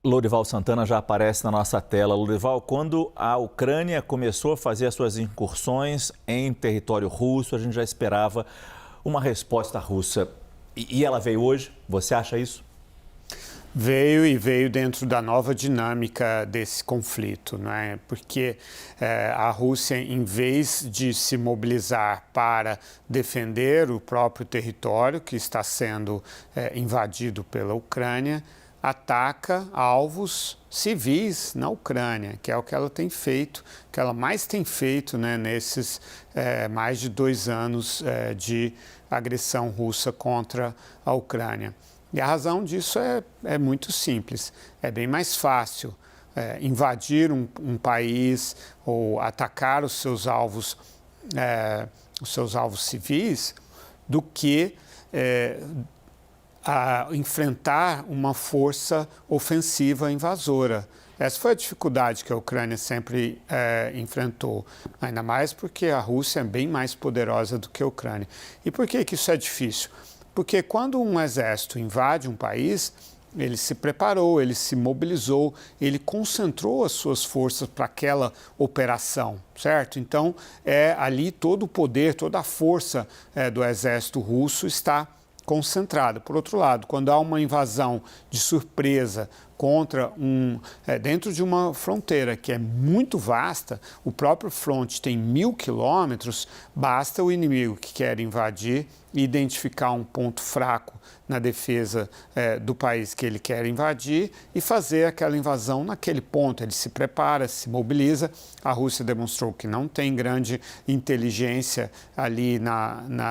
Lorival Santana já aparece na nossa tela. Lorival, quando a Ucrânia começou a fazer as suas incursões em território russo, a gente já esperava uma resposta russa. E ela veio hoje? Você acha isso? Veio dentro da nova dinâmica desse conflito, né? Porque a Rússia, em vez de se mobilizar para defender o próprio território que está sendo invadido pela Ucrânia, ataca alvos civis na Ucrânia, que é o que ela tem feito, que ela mais tem feito, né, nesses mais de 2 anos de agressão russa contra a Ucrânia. E a razão disso é muito simples. É bem mais fácil invadir um país ou atacar os seus alvos civis do que enfrentar uma força ofensiva invasora. Essa foi a dificuldade que a Ucrânia sempre enfrentou, ainda mais porque a Rússia é bem mais poderosa do que a Ucrânia. E por que isso é difícil? Porque quando um exército invade um país, ele se preparou, ele se mobilizou, ele concentrou as suas forças para aquela operação, certo? Então, ali todo o poder, toda a força do exército russo está concentrada. Por outro lado, quando há uma invasão de surpresa contra dentro de uma fronteira que é muito vasta, o próprio fronte tem 1.000 quilômetros, basta o inimigo que quer invadir identificar um ponto fraco na defesa do país que ele quer invadir e fazer aquela invasão naquele ponto. Ele se prepara, se mobiliza. A Rússia demonstrou que não tem grande inteligência ali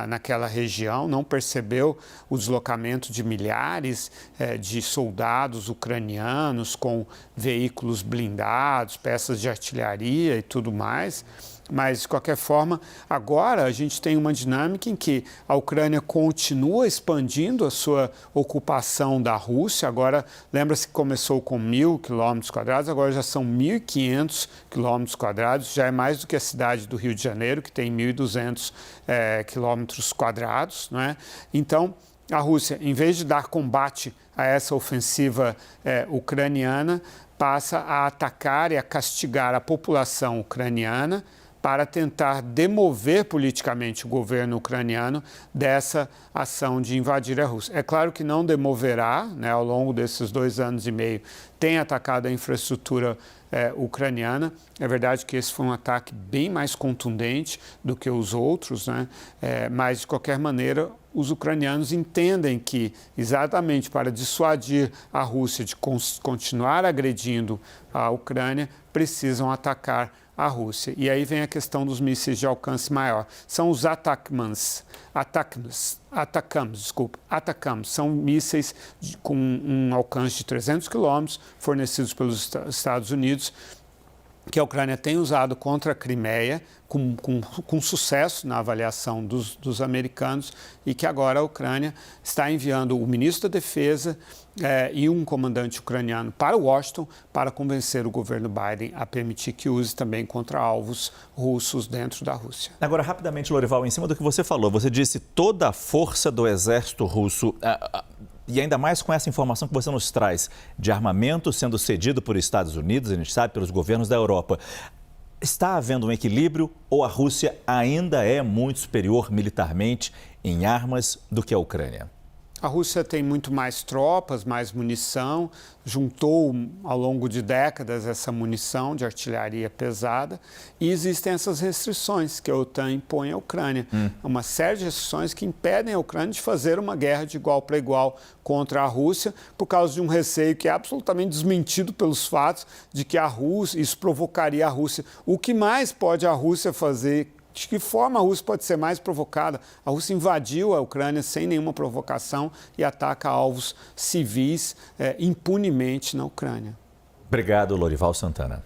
naquela região, não percebeu o deslocamento de milhares de soldados ucranianos com veículos blindados, peças de artilharia e tudo mais. Mas, de qualquer forma, agora a gente tem uma dinâmica em que a Ucrânia continua expandindo a sua ocupação da Rússia. Agora, lembra-se que começou com 1.000 quilômetros quadrados, agora já são 1.500 quilômetros quadrados, já é mais do que a cidade do Rio de Janeiro, que tem 1.200 quilômetros quadrados, não é? Então, a Rússia, em vez de dar combate a essa ofensiva ucraniana, passa a atacar e a castigar a população ucraniana para tentar demover politicamente o governo ucraniano dessa ação de invadir a Rússia. É claro que não demoverá, né, ao longo desses 2 anos e meio, tem atacado a infraestrutura ucraniana. É verdade que esse foi um ataque bem mais contundente do que os outros, né? Mas, de qualquer maneira, os ucranianos entendem que, exatamente para dissuadir a Rússia de continuar agredindo a Ucrânia, precisam atacar a Rússia. E aí vem a questão dos mísseis de alcance maior. São os ATACMS. São mísseis com um alcance de 300 quilômetros, fornecidos pelos Estados Unidos, que a Ucrânia tem usado contra a Crimeia, com sucesso na avaliação dos americanos, e que agora a Ucrânia está enviando o ministro da Defesa e um comandante ucraniano para Washington para convencer o governo Biden a permitir que use também contra alvos russos dentro da Rússia. Agora, rapidamente, Lorival, em cima do que você falou, você disse toda a força do exército russo... E ainda mais com essa informação que você nos traz de armamento sendo cedido por Estados Unidos, a gente sabe, pelos governos da Europa. Está havendo um equilíbrio ou a Rússia ainda é muito superior militarmente em armas do que a Ucrânia? A Rússia tem muito mais tropas, mais munição, juntou ao longo de décadas essa munição de artilharia pesada e existem essas restrições que a OTAN impõe à Ucrânia. Uma série de restrições que impedem a Ucrânia de fazer uma guerra de igual para igual contra a Rússia por causa de um receio que é absolutamente desmentido pelos fatos de que a Rússia, isso provocaria a Rússia. O que mais pode a Rússia fazer? De que forma a Rússia pode ser mais provocada? A Rússia invadiu a Ucrânia sem nenhuma provocação e ataca alvos civis impunemente na Ucrânia. Obrigado, Lorival Santana.